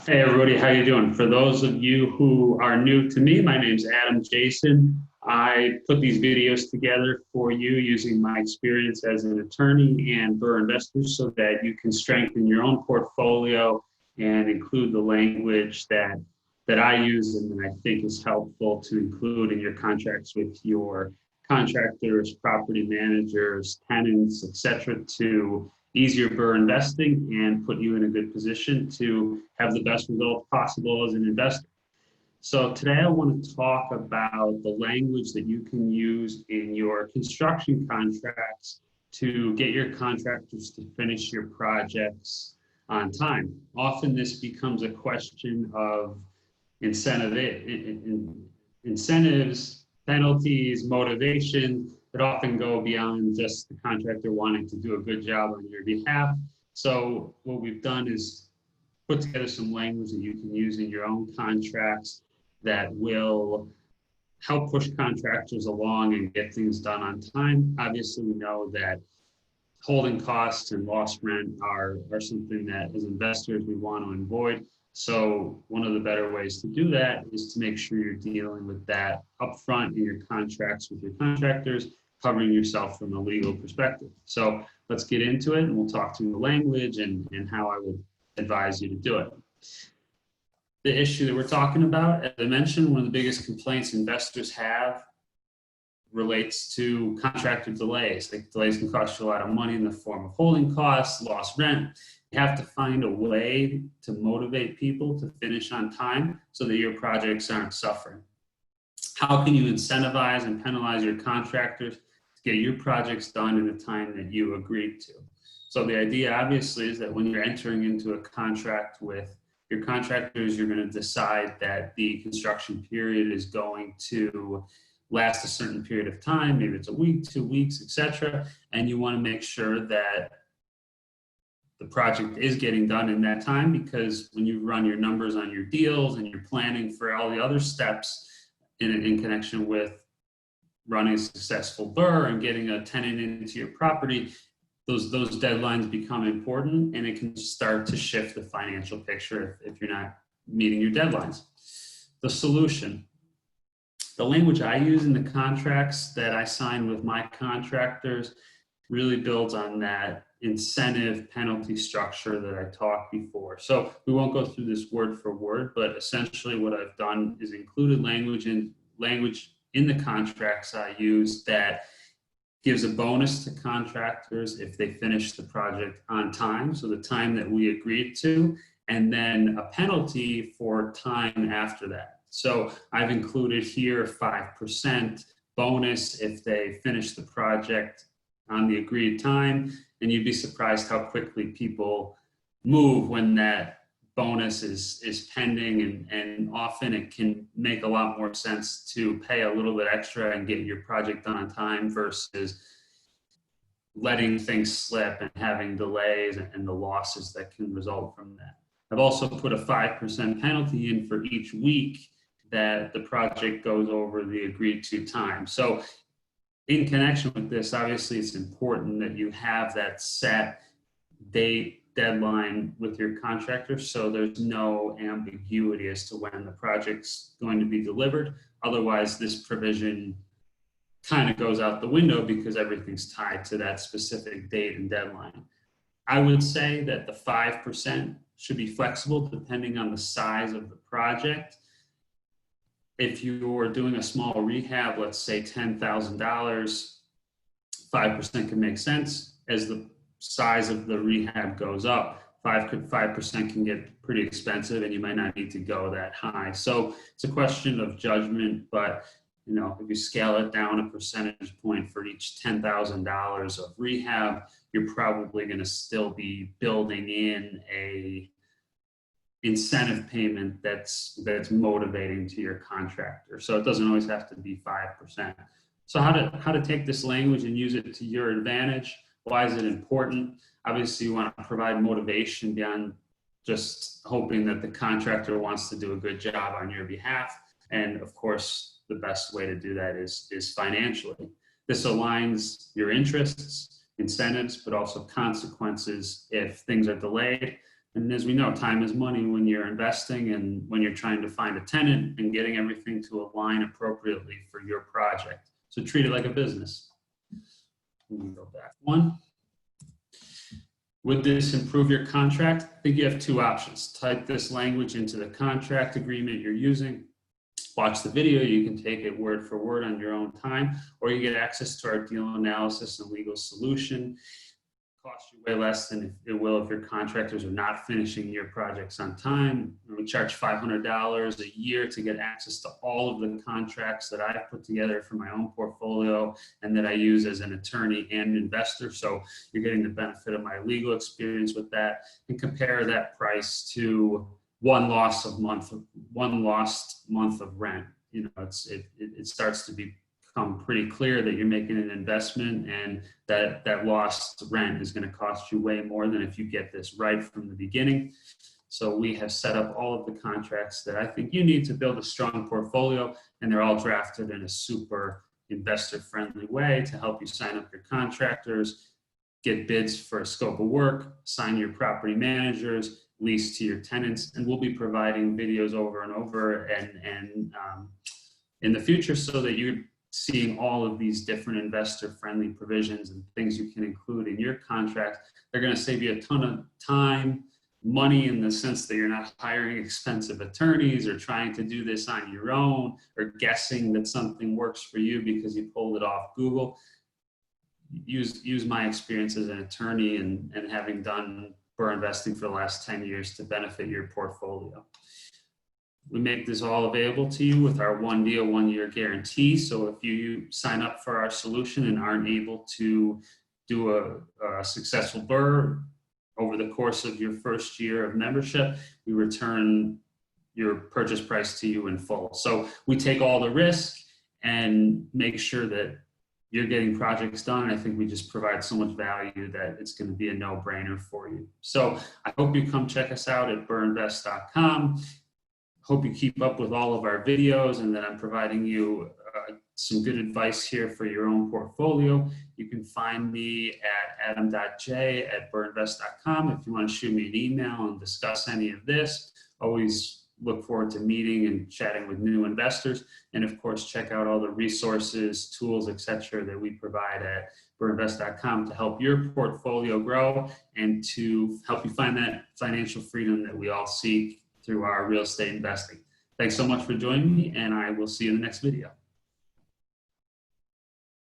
Hey everybody, how you doing? For those of you who are new to me, my name's Adam Jason. I put these videos together for you using my experience as an attorney and BRRRR investor so that you can strengthen your own portfolio and include the language that I use and that I think is helpful to include in your contracts with your contractors, property managers, tenants, etc., to ease your BRRRR investing and put you in a good position to have the best result possible as an investor. So today I want to talk about the language that you can use in your construction contracts to get your contractors to finish your projects on time. Often this becomes a question of incentives, penalties, motivation that often go beyond just the contractor wanting to do a good job on your behalf. So what we've done is put together some language that you can use in your own contracts that will help push contractors along and get things done on time. Obviously, we know that holding costs and lost rent are something that as investors we want to avoid. So one of the better ways to do that is to make sure you're dealing with that upfront in your contracts with your contractors, covering yourself from a legal perspective. So let's get into it and we'll talk through the language and how I would advise you to do it. The issue that we're talking about, as I mentioned, one of the biggest complaints investors have relates to contractor delays. Like delays can cost you a lot of money in the form of holding costs, lost rent. You have to find a way to motivate people to finish on time so that your projects aren't suffering. How can you incentivize and penalize your contractors to get your projects done in the time that you agreed to? So the idea obviously is that when you're entering into a contract with your contractors, you're going to decide that the construction period is going to last a certain period of time, maybe it's a week, 2 weeks, etc. And you want to make sure that the project is getting done in that time, because when you run your numbers on your deals and you're planning for all the other steps in connection with running a successful BRRRR and getting a tenant into your property, those deadlines become important, and it can start to shift the financial picture if you're not meeting your deadlines. The solution. The language I use in the contracts that I sign with my contractors really builds on that incentive penalty structure that I talked before. So we won't go through this word for word, but essentially what I've done is included language in the contracts I use that gives a bonus to contractors if they finish the project on time, so the time that we agreed to, and then a penalty for time after that. So I've included here 5% bonus if they finish the project on the agreed time, and you'd be surprised how quickly people move when that bonus is pending, and often it can make a lot more sense to pay a little bit extra and get your project done on time versus letting things slip and having delays and the losses that can result from that. I've also put a 5% penalty in for each week that the project goes over the agreed to time. So in connection with this, obviously it's important that you have that set date deadline with your contractor so there's no ambiguity as to when the project's going to be delivered. Otherwise, this provision kind of goes out the window because everything's tied to that specific date and deadline. I would say that the 5% should be flexible depending on the size of the project. If you're doing a small rehab, let's say $10,000, 5% can make sense. As the size of the rehab goes up, 5% can get pretty expensive and you might not need to go that high. So it's a question of judgment, but if you scale it down a percentage point for each $10,000 of rehab, you're probably going to still be building in a incentive payment that's motivating to your contractor. So it doesn't always have to be 5%. So how to take this language and use it to your advantage? Why is it important? Obviously, you want to provide motivation beyond just hoping that the contractor wants to do a good job on your behalf. And of course, the best way to do that is financially. This aligns your interests, incentives, but also consequences if things are delayed. And as we know, time is money when you're investing and when you're trying to find a tenant and getting everything to align appropriately for your project. So treat it like a business. Let me go back one. Would this improve your contract? I think you have two options. Type this language into the contract agreement you're using. Watch the video. You can take it word for word on your own time, or you get access to our deal analysis and legal solution. Cost you way less than it will if your contractors are not finishing your projects on time. We charge $500 a year to get access to all of the contracts that I've put together for my own portfolio and that I use as an attorney and investor. So you're getting the benefit of my legal experience with that, and compare that price to one lost month of rent. You know, it starts to become pretty clear that you're making an investment, and that lost rent is going to cost you way more than if you get this right from the beginning. So we have set up all of the contracts that I think you need to build a strong portfolio, and they're all drafted in a super investor-friendly way to help you sign up your contractors, get bids for a scope of work, sign your property managers, lease to your tenants, and we'll be providing videos over and over and in the future so that you're seeing all of these different investor-friendly provisions and things you can include in your contract. They're going to save you a ton of time, money, in the sense that you're not hiring expensive attorneys or trying to do this on your own or guessing that something works for you because you pulled it off Google. Use my experience as an attorney and having done BRRRR investing for the last 10 years to benefit your portfolio. We make this all available to you with our one deal, 1 year guarantee. So if you sign up for our solution and aren't able to do a successful BRRRR over the course of your first year of membership, we return your purchase price to you in full. So we take all the risk and make sure that you're getting projects done. And I think we just provide so much value that it's going to be a no-brainer for you. So I hope you come check us out at BRRRRinvest.com. Hope you keep up with all of our videos and that I'm providing you some good advice here for your own portfolio. You can find me at adam.j@BRRRRinvest.com if you want to shoot me an email and discuss any of this. Always look forward to meeting and chatting with new investors. And of course, check out all the resources, tools, etc. that we provide at BRRRRinvest.com to help your portfolio grow and to help you find that financial freedom that we all seek through our real estate investing. Thanks so much for joining me, and I will see you in the next video.